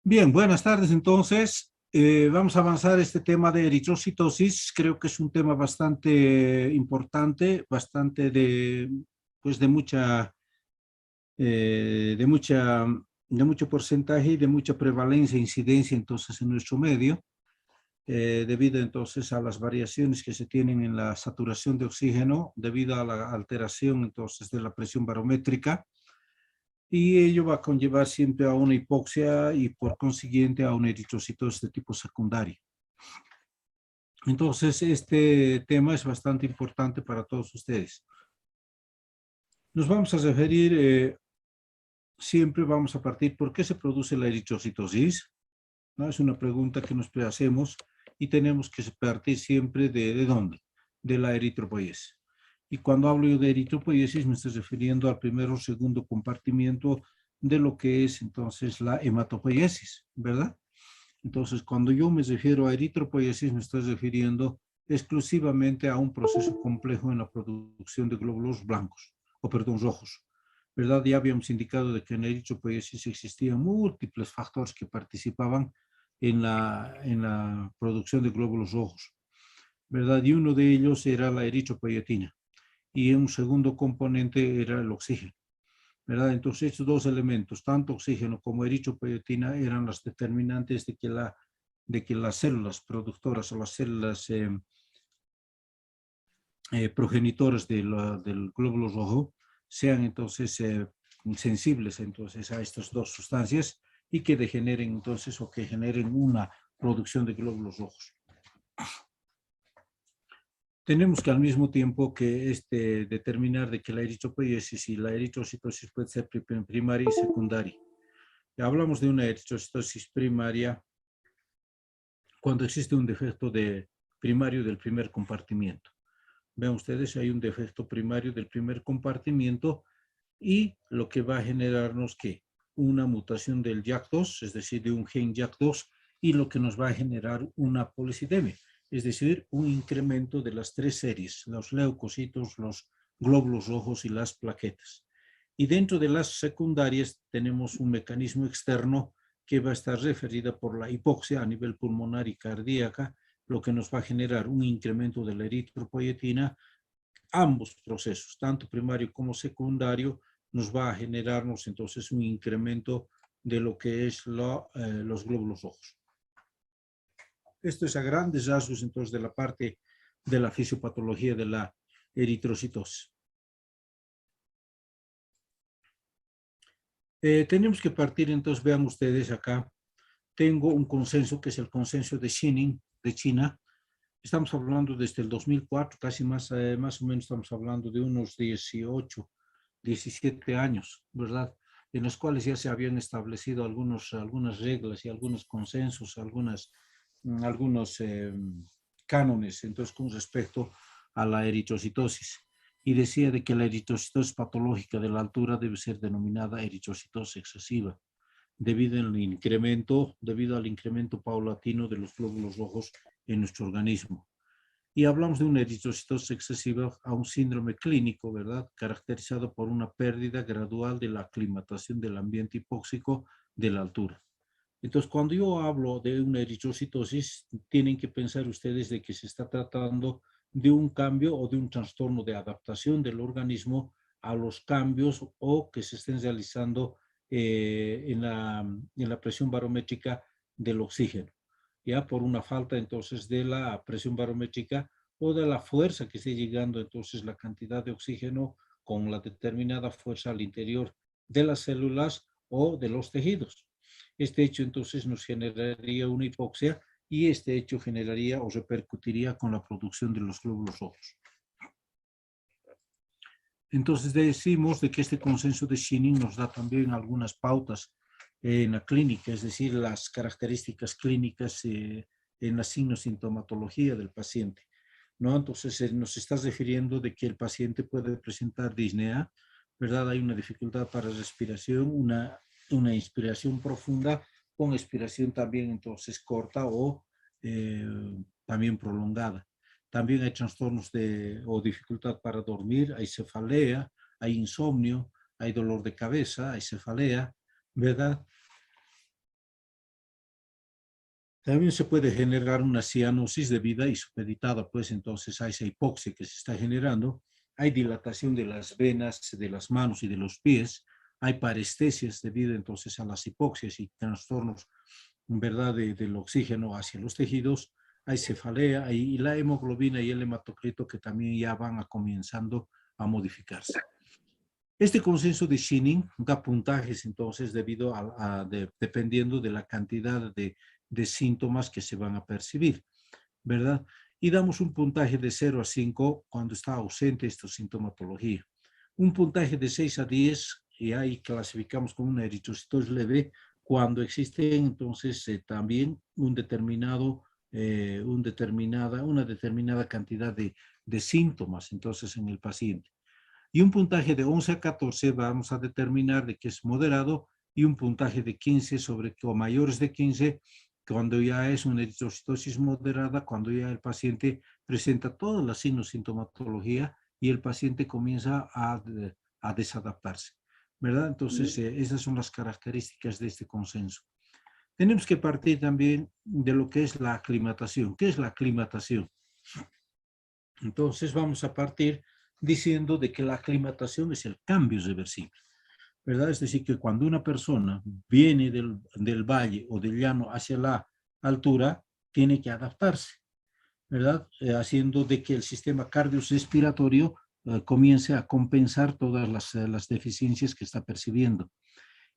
Bien, buenas tardes. Entonces, vamos a avanzar este tema de eritrocitosis. Creo que es un tema bastante importante, bastante pues de mucha, de mucho porcentaje y de mucha prevalencia e incidencia entonces en nuestro medio, debido entonces a las variaciones que se tienen en la saturación de oxígeno, debido a la alteración entonces de la presión barométrica y ello va a conllevar siempre a una hipoxia y por consiguiente a una eritrocitosis de tipo secundario. Entonces, este tema es bastante importante para todos ustedes. Nos vamos a referir, siempre vamos a partir, ¿por qué se produce la eritrocitosis? ¿No? Es una pregunta que nos hacemos y tenemos que partir siempre ¿de dónde? De la eritropoiesis. Y cuando hablo yo de eritropoiesis me estoy refiriendo al primero o segundo compartimiento de lo que es entonces la hematopoiesis, ¿verdad? Entonces, cuando yo me refiero a eritropoiesis, me estoy refiriendo exclusivamente a un proceso complejo en la producción de glóbulos blancos, o perdón, rojos. ¿Verdad? Ya habíamos indicado de que en la eritropoiesis existían múltiples factores que participaban en la producción de glóbulos rojos, ¿verdad? Y uno de ellos era la eritropoietina, y un segundo componente era el oxígeno. ¿Verdad? Entonces, estos dos elementos, tanto oxígeno como eritropoietina, eran las determinantes de que las células productoras o las células progenitoras del glóbulo rojo sean entonces sensibles entonces a estas dos sustancias y que degeneren entonces o que generen una producción de glóbulos rojos. Tenemos que al mismo tiempo que determinar de que la eritropoiesis y la eritrocitosis puede ser primaria y secundaria. Hablamos de una eritrocitosis primaria cuando existe un defecto primario del primer compartimiento. Vean ustedes, hay un defecto primario del primer compartimiento y lo que va a generarnos que una mutación del JAK2, es decir, de un gen JAK2, y lo que nos va a generar una policidemia, es decir, un incremento de las tres series, los leucocitos, los glóbulos rojos y las plaquetas. Y dentro de las secundarias tenemos un mecanismo externo que va a estar referida por la hipoxia a nivel pulmonar y cardíaca, lo que nos va a generar un incremento de la eritropoietina. Ambos procesos, tanto primario como secundario, nos va a generarnos entonces un incremento de lo que es los glóbulos rojos. Esto es a grandes rasgos entonces de la parte de la fisiopatología de la eritrocitosis. Tenemos que partir entonces, vean ustedes acá, tengo un consenso que es el consenso de Xining de China. Estamos hablando desde el 2004, casi más o menos estamos hablando de unos 18, 17 años, ¿verdad? En los cuales ya se habían establecido algunas reglas y algunos consensos, algunos cánones, entonces con respecto a la eritrocitosis. Y decía de que la eritrocitosis patológica de la altura debe ser denominada eritrocitosis excesiva, debido al incremento paulatino de los glóbulos rojos en nuestro organismo. Y hablamos de una eritrocitosis excesiva a un síndrome clínico, ¿verdad? Caracterizado por una pérdida gradual de la aclimatación del ambiente hipóxico de la altura. Entonces, cuando yo hablo de una eritrocitosis, tienen que pensar ustedes de que se está tratando de un cambio o de un trastorno de adaptación del organismo a los cambios o que se estén realizando en la presión barométrica del oxígeno, ya por una falta entonces de la presión barométrica o de la fuerza que esté llegando entonces la cantidad de oxígeno con la determinada fuerza al interior de las células o de los tejidos. Este hecho entonces nos generaría una hipoxia y este hecho generaría o repercutiría con la producción de los glóbulos rojos. Entonces decimos de que este consenso de Xining nos da también algunas pautas en la clínica, es decir, las características clínicas en la signosintomatología del paciente, ¿no? Entonces nos está refiriendo de que el paciente puede presentar disnea, ¿verdad? Hay una dificultad para respiración, una inspiración profunda con expiración también entonces corta o eh, también prolongada. También hay trastornos o dificultad para dormir, hay cefalea, hay insomnio, hay dolor de cabeza, hay cefalea, ¿verdad? También se puede generar una cianosis debida y supeditada, pues entonces a esa hipoxia que se está generando. Hay dilatación de las venas de las manos y de los pies. Hay parestesias debido entonces a las hipoxias y trastornos, en verdad, del oxígeno hacia los tejidos. Hay cefalea y la hemoglobina y el hematocrito que también ya van a comenzando a modificarse. Este consenso de Shinning da puntajes entonces dependiendo de la cantidad de síntomas que se van a percibir, ¿verdad? Y damos un puntaje de 0 a 5 cuando está ausente esta sintomatología. Un puntaje de 6 a 10, y ahí clasificamos como una eritrocitosis leve, cuando existe entonces también una determinada cantidad de síntomas entonces en el paciente. Y un puntaje de 11 a 14 vamos a determinar de que es moderado, y un puntaje de 15 o mayores de 15 cuando ya es una eritrocitosis moderada, cuando ya el paciente presenta toda la sintomatología y el paciente comienza a desadaptarse, ¿verdad? Entonces, esas son las características de este consenso. Tenemos que partir también de lo que es la aclimatación. ¿Qué es la aclimatación? Entonces, vamos a partir diciendo de que la aclimatación es el cambio reversible, ¿verdad? Es decir, que cuando una persona viene del valle o del llano hacia la altura, tiene que adaptarse, ¿verdad? Haciendo de que el sistema cardiorrespiratorio comience a compensar todas las deficiencias que está percibiendo.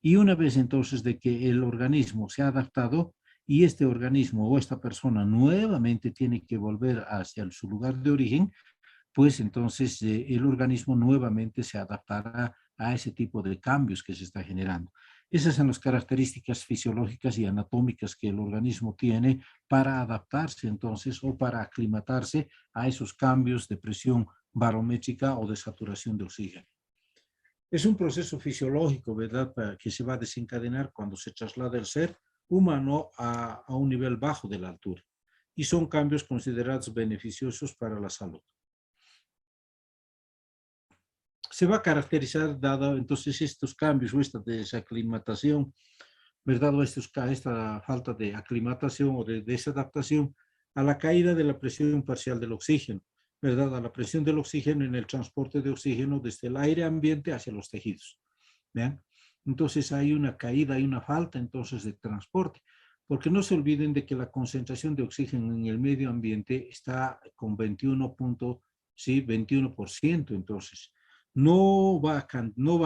Y una vez entonces de que el organismo se ha adaptado y este organismo o esta persona nuevamente tiene que volver hacia su lugar de origen, pues entonces el organismo nuevamente se adaptará a ese tipo de cambios que se está generando. Esas son las características fisiológicas y anatómicas que el organismo tiene para adaptarse entonces o para aclimatarse a esos cambios de presión barométrica o de saturación de oxígeno. Es un proceso fisiológico, ¿verdad?, que se va a desencadenar cuando se traslada el ser humano a un nivel bajo de la altura. Y son cambios considerados beneficiosos para la salud. Se va a caracterizar, dado entonces estos cambios o esta desaclimatación, ¿verdad? O esta falta de aclimatación o de desadaptación a la caída de la presión parcial del oxígeno, ¿verdad? A la presión del oxígeno en el transporte de oxígeno desde el aire ambiente hacia los tejidos, ¿vean? Entonces hay una caída, hay una falta entonces de transporte, porque no se olviden de que la concentración de oxígeno en el medio ambiente está con 21%, entonces no va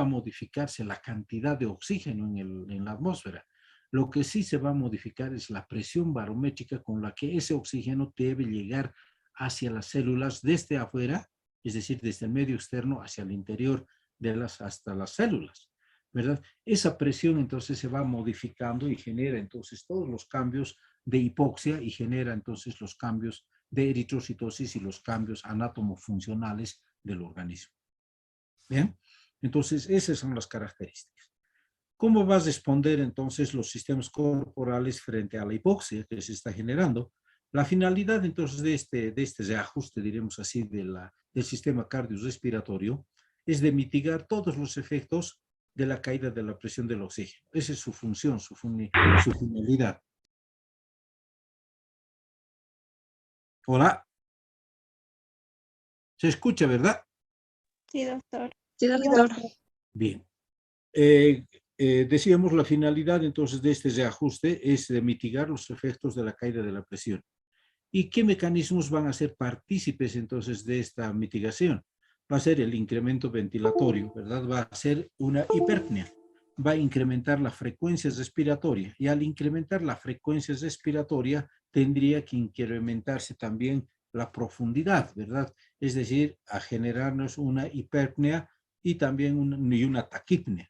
a modificarse la cantidad de oxígeno en la atmósfera. Lo que sí se va a modificar es la presión barométrica con la que ese oxígeno debe llegar hacia las células desde afuera, es decir, desde el medio externo hacia el interior hasta las células, ¿verdad? Esa presión entonces se va modificando y genera entonces todos los cambios de hipoxia y genera entonces los cambios de eritrocitosis y los cambios anatomofuncionales del organismo. ¿Bien? Entonces, esas son las características. ¿Cómo va a responder entonces los sistemas corporales frente a la hipoxia que se está generando? La finalidad entonces de este reajuste, diremos así, del sistema cardiorrespiratorio es de mitigar todos los efectos de la caída de la presión del oxígeno. Esa es su función, su finalidad. Hola, se escucha, ¿verdad? Sí, doctor. Sí, doctor. Bien. Decíamos la finalidad entonces de este reajuste es de mitigar los efectos de la caída de la presión. ¿Y qué mecanismos van a ser partícipes entonces de esta mitigación? Va a ser el incremento ventilatorio, ¿verdad? Va a ser una hiperpnea, va a incrementar la frecuencia respiratoria y al incrementar la frecuencia respiratoria tendría que incrementarse también la profundidad, ¿verdad? Es decir, a generarnos una hiperpnea y también una taquipnea,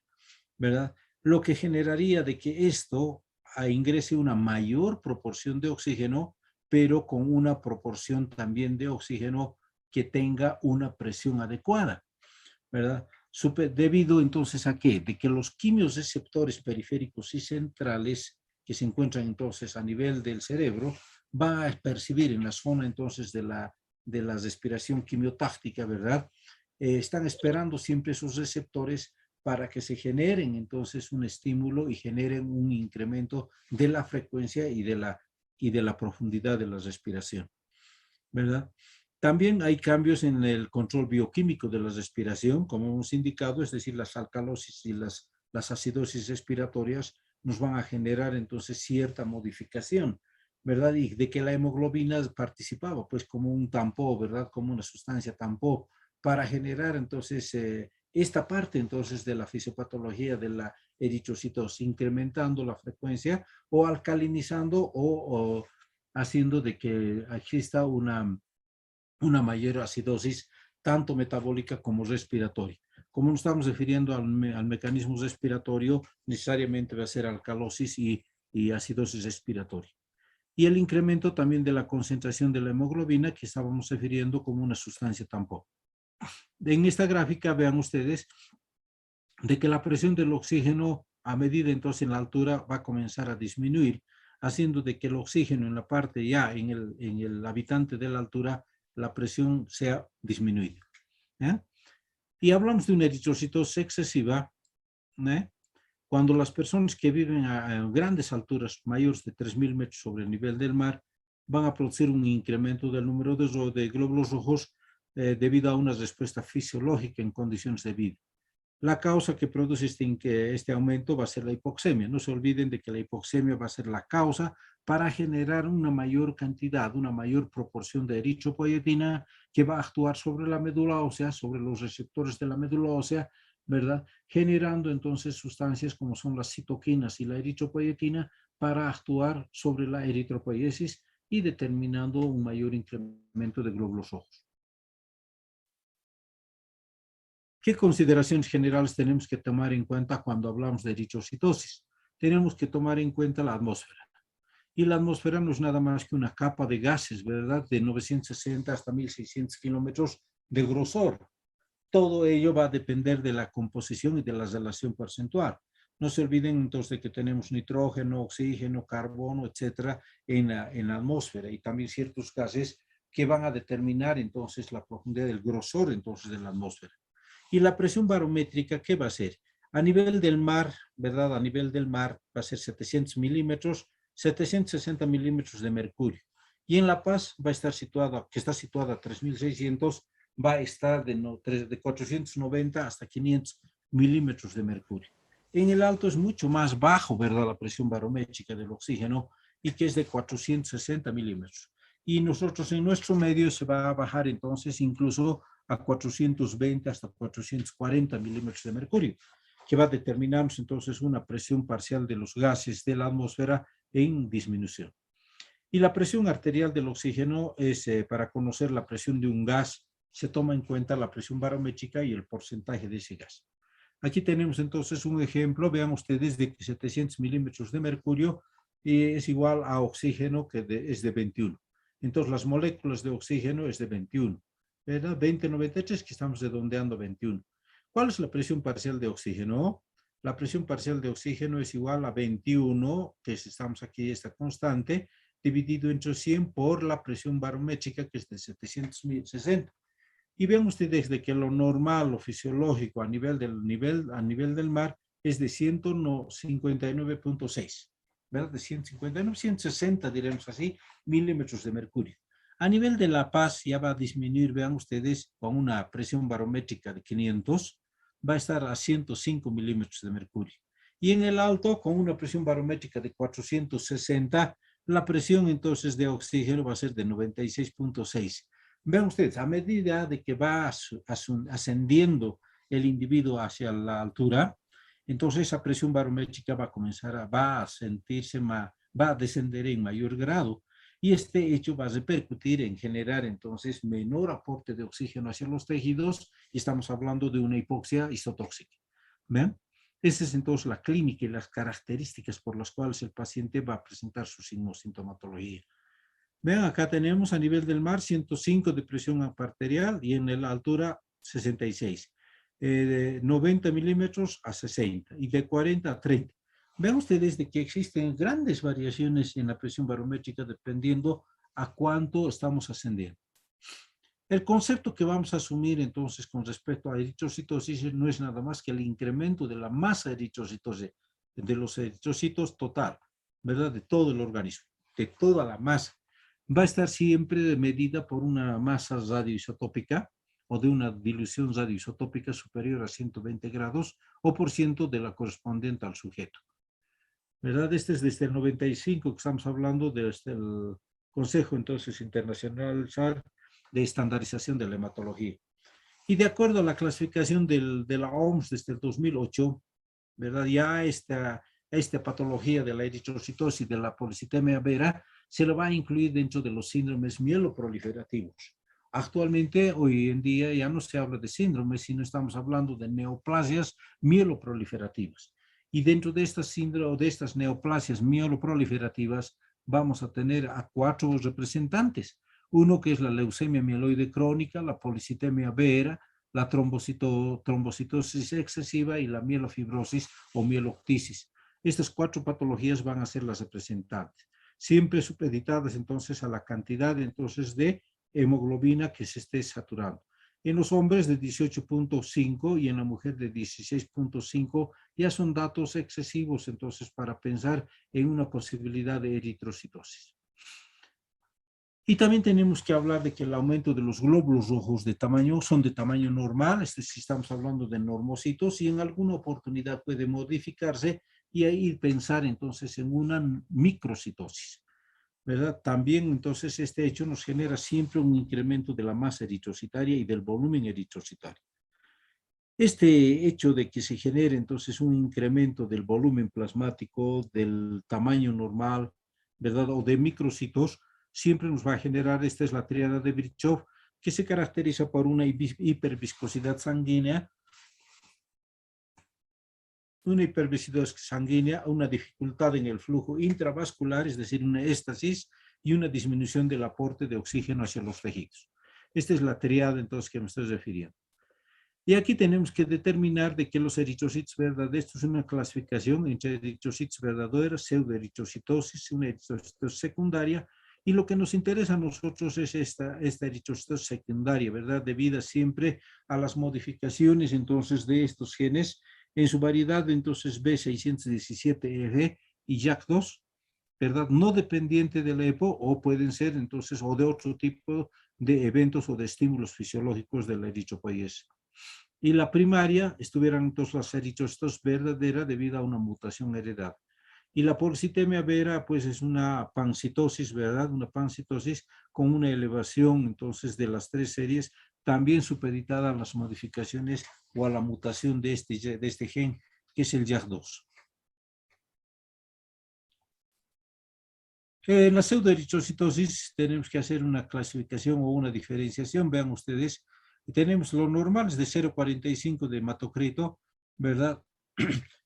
¿verdad? Lo que generaría de que esto ingrese una mayor proporción de oxígeno, pero con una proporción también de oxígeno que tenga una presión adecuada, ¿verdad? Debido entonces a qué? De que los quimiorreceptores periféricos y centrales que se encuentran entonces a nivel del cerebro va a percibir en la zona entonces de la respiración quimiotáctica, ¿verdad? Están esperando siempre esos receptores para que se generen entonces un estímulo y generen un incremento de la frecuencia y y de la profundidad de la respiración, ¿verdad? También hay cambios en el control bioquímico de la respiración, como hemos indicado, es decir, las alcalosis y las acidosis respiratorias nos van a generar entonces cierta modificación, ¿verdad? Y de que la hemoglobina participaba pues como un tampón, ¿verdad? Como una sustancia tampón para generar entonces esta parte entonces de la fisiopatología de la eritrocitosis, incrementando la frecuencia o alcalinizando o haciendo de que exista una mayor acidosis, tanto metabólica como respiratoria. Como nos estamos refiriendo al mecanismo respiratorio, necesariamente va a ser alcalosis y acidosis respiratoria. Y el incremento también de la concentración de la hemoglobina, que estábamos refiriendo como una sustancia tampón. En esta gráfica vean ustedes de que la presión del oxígeno a medida entonces en la altura va a comenzar a disminuir, haciendo de que el oxígeno en la parte ya en el habitante de la altura, la presión sea disminuida. Y hablamos de una eritrocitosis excesiva, cuando las personas que viven a grandes alturas, mayores de 3.000 metros sobre el nivel del mar, van a producir un incremento del número de glóbulos rojos debido a una respuesta fisiológica en condiciones de vida. La causa que produce este aumento va a ser la hipoxemia. No se olviden de que la hipoxemia va a ser la causa para generar una mayor cantidad, una mayor proporción de eritropoietina que va a actuar sobre la médula ósea, sobre los receptores de la médula ósea, ¿verdad? Generando entonces sustancias como son las citoquinas y la eritropoietina para actuar sobre la eritropoiesis y determinando un mayor incremento de glóbulos rojos. ¿Qué consideraciones generales tenemos que tomar en cuenta cuando hablamos de eritrocitosis? Tenemos que tomar en cuenta la atmósfera. Y la atmósfera no es nada más que una capa de gases, ¿verdad? De 960 hasta 1600 kilómetros de grosor. Todo ello va a depender de la composición y de la relación porcentual. No se olviden entonces de que tenemos nitrógeno, oxígeno, carbono, etcétera, en la atmósfera y también ciertos gases que van a determinar entonces la profundidad del grosor entonces de la atmósfera. Y la presión barométrica, ¿qué va a ser? A nivel del mar, ¿verdad? A nivel del mar va a ser 700 milímetros, 760 milímetros de mercurio. Y en La Paz va a estar situada, que está situada a 3.600, va a estar de 490 hasta 500 milímetros de mercurio. En el alto es mucho más bajo, ¿verdad? La presión barométrica del oxígeno y que es de 460 milímetros. Y nosotros en nuestro medio se va a bajar entonces incluso a 420 hasta 440 milímetros de mercurio, que va a determinarnos entonces una presión parcial de los gases de la atmósfera en disminución. Y la presión arterial del oxígeno es, para conocer la presión de un gas, se toma en cuenta la presión barométrica y el porcentaje de ese gas. Aquí tenemos entonces un ejemplo, vean ustedes, de que 700 milímetros de mercurio es igual a oxígeno que es de 21. Entonces las moléculas de oxígeno es de 21, ¿verdad? 20,93 que estamos redondeando 21. ¿Cuál es la presión parcial de oxígeno? La presión parcial de oxígeno es igual a 21, que estamos aquí, esta constante, dividido entre 100 por la presión barométrica, que es de 760. Y vean ustedes de que lo normal, lo fisiológico a nivel del mar es de 159.6, ¿verdad? De 159, 160, diremos así, milímetros de mercurio. A nivel de La Paz ya va a disminuir, vean ustedes, con una presión barométrica de 500, va a estar a 105 milímetros de mercurio. Y en el alto, con una presión barométrica de 460, la presión entonces de oxígeno va a ser de 96.6. Vean ustedes, a medida de que va ascendiendo el individuo hacia la altura, entonces esa presión barométrica va a comenzar va a sentirse va a descender en mayor grado. Y este hecho va a repercutir en generar entonces menor aporte de oxígeno hacia los tejidos y estamos hablando de una hipoxia isotóxica. ¿Ven? Esa es entonces la clínica y las características por las cuales el paciente va a presentar su sintomatología. Vean, acá tenemos a nivel del mar 105 de presión arterial y en la altura 66. De 90 milímetros a 60 y de 40 a 30. Vean ustedes de que existen grandes variaciones en la presión barométrica dependiendo a cuánto estamos ascendiendo. El concepto que vamos a asumir entonces con respecto a eritrocitosis no es nada más que el incremento de la masa eritrocitosis, de los eritrocitos total, ¿verdad? De todo el organismo. de toda la masa va a estar siempre medida por una masa radioisotópica o de una dilución radioisotópica superior a 120 grados o por ciento de la correspondiente al sujeto. ¿Verdad? Este es desde el 95 que estamos hablando desde el Consejo entonces Internacional de Estandarización de la Hematología. Y de acuerdo a la clasificación de la OMS desde el 2008, ¿verdad? Ya esta patología de la eritrocitosis de la policitemia vera se lo va a incluir dentro de los síndromes mieloproliferativos. Actualmente, hoy en día, ya no se habla de síndromes, sino estamos hablando de neoplasias mieloproliferativas. Y dentro de estas síndromes, de estas neoplasias mieloproliferativas, vamos a tener a 4 representantes. Uno que es la leucemia mieloide crónica, la policitemia vera, la trombocitosis excesiva y la mielofibrosis o mieloctisis. Estas 4 patologías van a ser las representantes, siempre supeditadas entonces a la cantidad entonces de hemoglobina que se esté saturando. En los hombres de 18.5 y en la mujer de 16.5 ya son datos excesivos entonces para pensar en una posibilidad de eritrocitosis. Y también tenemos que hablar de que el aumento de los glóbulos rojos de tamaño son de tamaño normal, si estamos hablando de normocitos, y en alguna oportunidad puede modificarse y ahí pensar entonces en una microcitosis, ¿verdad? También entonces este hecho nos genera siempre un incremento de la masa eritrocitaria y del volumen eritrocitario. Este hecho de que se genere entonces un incremento del volumen plasmático, del tamaño normal, ¿verdad? O de microcitos, siempre nos va a generar, esta es la tríada de Virchow, que se caracteriza por una hiperviscosidad sanguínea, una dificultad en el flujo intravascular, es decir, una éstasis y una disminución del aporte de oxígeno hacia los tejidos. Esta es la tríada entonces que me estoy refiriendo. Y aquí tenemos que determinar de que los eritrocitos verdaderos, esto es una clasificación entre eritrocitos verdaderos, pseudoeritrocitosis, una eritrocitosis secundaria, y lo que nos interesa a nosotros es esta eritrocitosis secundaria, ¿verdad? Debida siempre a las modificaciones entonces de estos genes en su variedad, entonces B617EG y JAK2, ¿verdad? No dependiente del EPO o pueden ser entonces o de otro tipo de eventos o de estímulos fisiológicos de la eritropoiesis. Y la primaria estuvieran entonces las eritrocitos verdaderas debido a una mutación heredada. Y la policitemia vera, pues es una pancitosis, ¿verdad? Una pancitosis con una elevación entonces de las 3 series, también supeditada a las modificaciones o a la mutación de este gen, que es el JAK2. En la pseudoeritrocitosis tenemos que hacer una clasificación o una diferenciación. Vean ustedes, tenemos lo normal es de 0,45 de hematocrito, ¿verdad?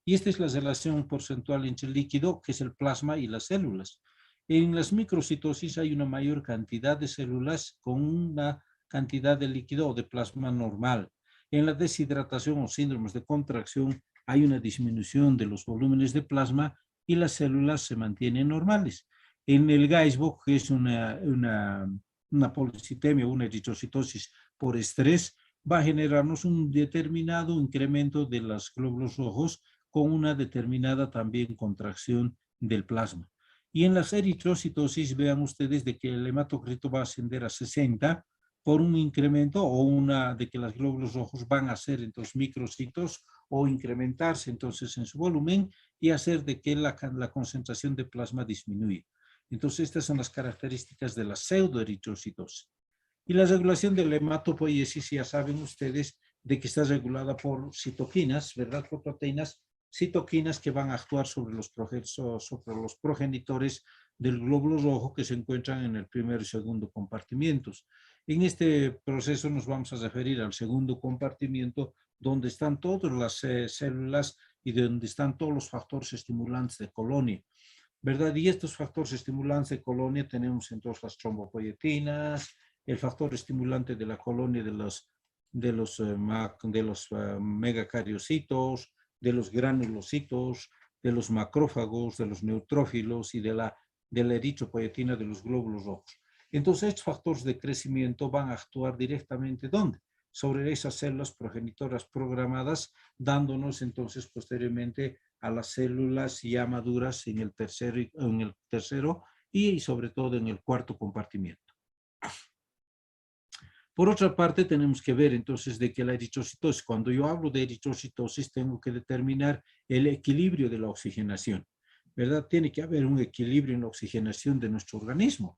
Y esta es la relación porcentual entre el líquido, que es el plasma, y las células. En las microcitosis hay una mayor cantidad de células con una cantidad de líquido o de plasma normal. En la deshidratación o síndromes de contracción hay una disminución de los volúmenes de plasma y las células se mantienen normales. En el Gaisbock, que es una policitemia, una eritrocitosis por estrés, va a generarnos un determinado incremento de los glóbulos rojos con una determinada también contracción del plasma. Y en las eritrocitosis, vean ustedes de que el hematocrito va a ascender a 60 por un incremento de que los glóbulos rojos van a ser entonces microcitos o incrementarse entonces en su volumen y hacer de que la concentración de plasma disminuya. Entonces, estas son las características de la pseudoeritrocitosis. Y la regulación de la hematopoiesis, ya saben ustedes, de que está regulada por citoquinas, ¿verdad? Por proteínas, citoquinas que van a actuar sobre los progenitores del glóbulo rojo que se encuentran en el primer y segundo compartimientos. En este proceso nos vamos a referir al segundo compartimiento, donde están todas las células y donde están todos los factores estimulantes de colonia, ¿verdad? Y estos factores estimulantes de colonia tenemos entonces las trombopoietinas, el factor estimulante de la colonia de los megacariocitos, de los granulocitos, de los macrófagos, de los neutrófilos y de la eritropoietina de los glóbulos rojos. Entonces, estos factores de crecimiento van a actuar directamente ¿dónde? Sobre esas células progenitoras programadas, dándonos entonces posteriormente a las células ya maduras en el tercero y sobre todo en el cuarto compartimiento. Por otra parte, tenemos que ver entonces de que la eritrocitosis, cuando yo hablo de eritrocitosis, tengo que determinar el equilibrio de la oxigenación, ¿verdad? Tiene que haber un equilibrio en la oxigenación de nuestro organismo.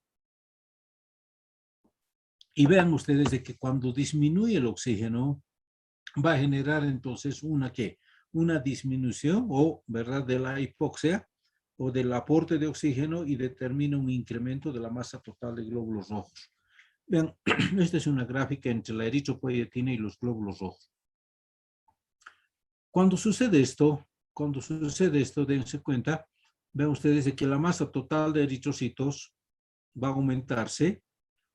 Y vean ustedes de que cuando disminuye el oxígeno, va a generar entonces una disminución o, ¿verdad?, de la hipoxia o del aporte de oxígeno y determina un incremento de la masa total de glóbulos rojos. Vean, esta es una gráfica entre la eritropoyetina y los glóbulos rojos. Cuando sucede esto, dense cuenta, vean ustedes de que la masa total de eritrocitos va a aumentarse,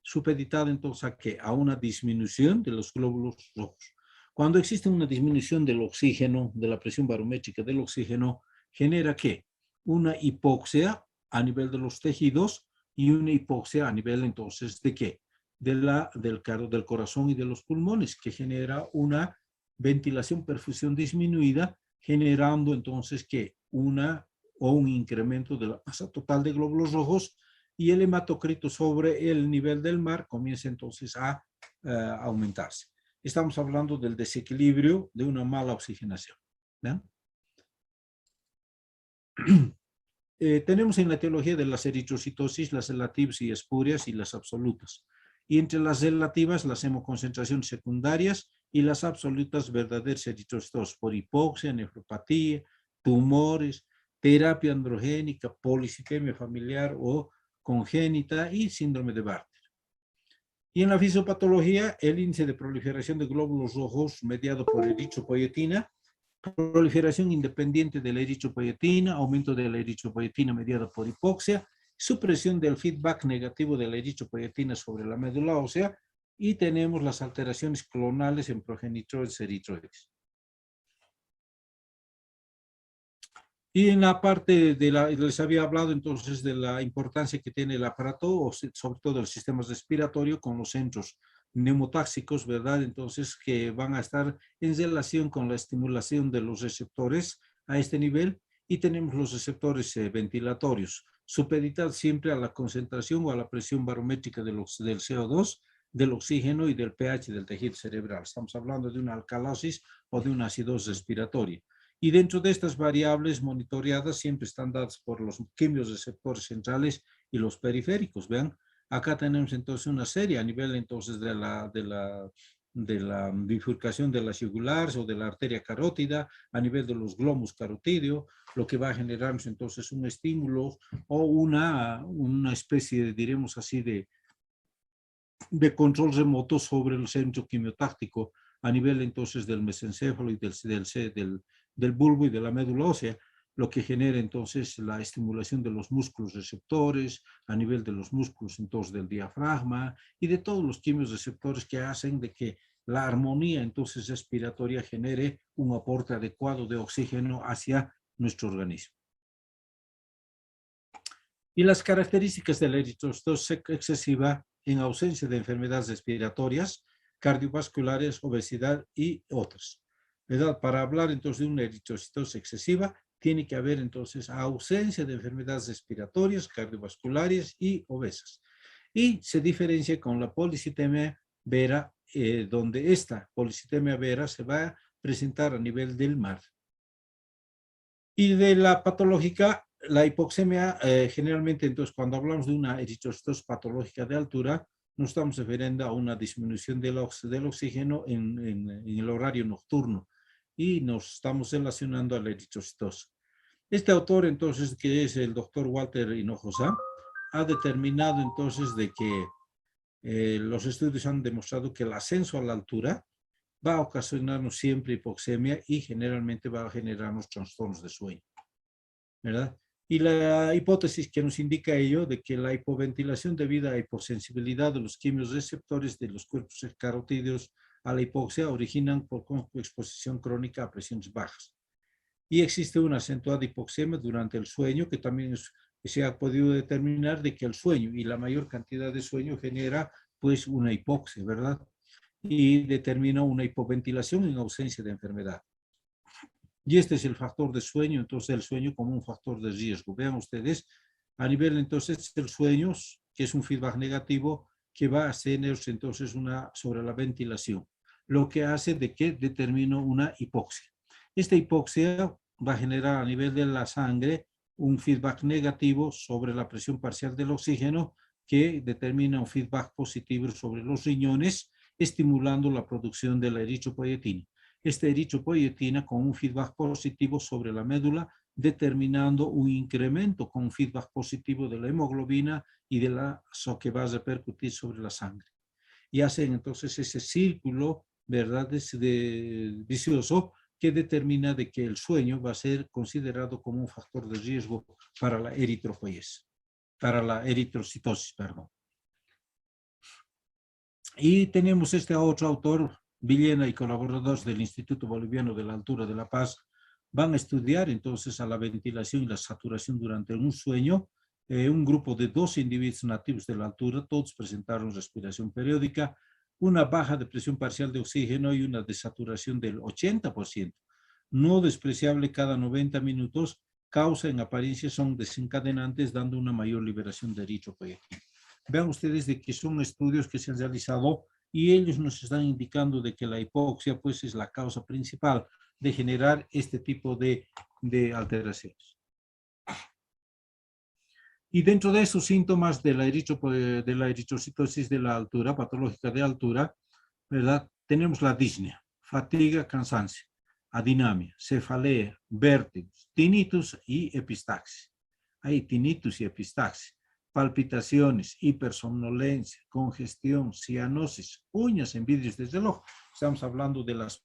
supeditada entonces a ¿qué? A una disminución de los glóbulos rojos. Cuando existe una disminución del oxígeno, de la presión barométrica del oxígeno, genera ¿qué? Una hipoxia a nivel de los tejidos y una hipoxia a nivel entonces ¿de qué? Del corazón y de los pulmones, que genera una ventilación, perfusión disminuida, generando entonces ¿qué? Un incremento de la masa total de glóbulos rojos, y el hematocrito sobre el nivel del mar comienza entonces a aumentarse. Estamos hablando del desequilibrio de una mala oxigenación. Tenemos en la etiología de las eritrocitosis las relativas y espurias y las absolutas. Y entre las relativas las hemoconcentraciones secundarias y las absolutas verdaderas eritrocitosis por hipoxia, nefropatía, tumores, terapia androgénica, policitemia familiar o congénita y síndrome de Bartter. Y en la fisiopatología, el índice de proliferación de glóbulos rojos mediado por eritropoyetina, proliferación independiente de la eritropoyetina, aumento de la eritropoyetina mediada por hipoxia, supresión del feedback negativo de la eritropoyetina sobre la médula ósea, y tenemos las alteraciones clonales en progenitores eritroides. Y en la parte les había hablado entonces de la importancia que tiene el aparato, sobre todo el sistema respiratorio con los centros neumotáxicos, ¿verdad? Entonces, que van a estar en relación con la estimulación de los receptores a este nivel, y tenemos los receptores ventilatorios, supeditados siempre a la concentración o a la presión barométrica del CO2, del oxígeno y del pH del tejido cerebral. Estamos hablando de una alcalosis o de una acidosis respiratoria. Y dentro de estas variables monitoreadas siempre están dadas por los quimiorreceptores centrales y los periféricos. Vean, acá tenemos entonces una serie a nivel entonces de la bifurcación de las yugulares o de la arteria carótida, a nivel de los glóbulos carotídeos, lo que va a generarnos entonces un estímulo o una especie, diremos así, de control remoto sobre el centro quimiotáctico a nivel entonces del mesencéfalo y del bulbo y de la médula ósea, lo que genera entonces la estimulación de los músculos receptores, a nivel de los músculos entonces del diafragma y de todos los quimiorreceptores que hacen de que la armonía entonces respiratoria genere un aporte adecuado de oxígeno hacia nuestro organismo. Y las características de la eritrocitosis excesiva en ausencia de enfermedades respiratorias, cardiovasculares, obesidad y otras. ¿Verdad? Para hablar entonces de una eritrocitosis excesiva, tiene que haber entonces ausencia de enfermedades respiratorias, cardiovasculares y obesas. Y se diferencia con la policitemia vera, donde esta policitemia vera se va a presentar a nivel del mar. Y de la patológica, la hipoxemia, generalmente, entonces, cuando hablamos de una eritrocitosis patológica de altura, nos estamos refiriendo a una disminución del oxígeno en el horario nocturno, y nos estamos relacionando a la eritrocitosis. Este autor, entonces, que es el doctor Walter Hinojosa, ha determinado entonces de que los estudios han demostrado que el ascenso a la altura va a ocasionarnos siempre hipoxemia y generalmente va a generarnos trastornos de sueño, ¿verdad? Y la hipótesis que nos indica ello de que la hipoventilación debido a hiposensibilidad de los quimiorreceptores de los cuerpos carotídeos a la hipoxia originan por exposición crónica a presiones bajas. Y existe una acentuada hipoxemia durante el sueño, que también se ha podido determinar de que el sueño y la mayor cantidad de sueño genera pues una hipoxia, ¿verdad? Y determina una hipoventilación en ausencia de enfermedad. Y este es el factor de sueño, entonces el sueño como un factor de riesgo. Vean ustedes A nivel entonces del sueño, que es un feedback negativo, que va a hacer entonces sobre la ventilación, lo que hace de que determine una hipoxia. Esta hipoxia va a generar a nivel de la sangre un feedback negativo sobre la presión parcial del oxígeno, que determina un feedback positivo sobre los riñones, estimulando la producción de la eritropoyetina. Esta eritropoyetina con un feedback positivo sobre la médula, determinando un incremento con un feedback positivo de la hemoglobina y de la que va a repercutir sobre la sangre. Y hacen entonces ese círculo, ¿verdad?, vicioso, que determina de que el sueño va a ser considerado como un factor de riesgo para la eritropoiesis, para la eritrocitosis, perdón. Y tenemos este otro autor, Villena y colaboradores del Instituto Boliviano de la Altura de La Paz, van a estudiar entonces a la ventilación y la saturación durante un sueño. Un grupo de 2 individuos nativos de la altura, todos presentaron respiración periódica, una baja de presión parcial de oxígeno y una desaturación del 80%, no despreciable cada 90 minutos, causa en apariencia son desencadenantes, dando una mayor liberación de eritropoyetina. Vean ustedes de que son estudios que se han realizado y ellos nos están indicando de que la hipoxia pues es la causa principal de generar este tipo de alteraciones. Y dentro de esos síntomas de la eritrocitosis de la altura, patológica de altura, ¿verdad?, tenemos la disnea, fatiga, cansancio, adinamia, cefalea, vértigos, tinnitus y epistaxis. Hay tinnitus y epistaxis, palpitaciones, hipersomnolencia, congestión, cianosis, uñas en vidrios de reloj. Estamos hablando de las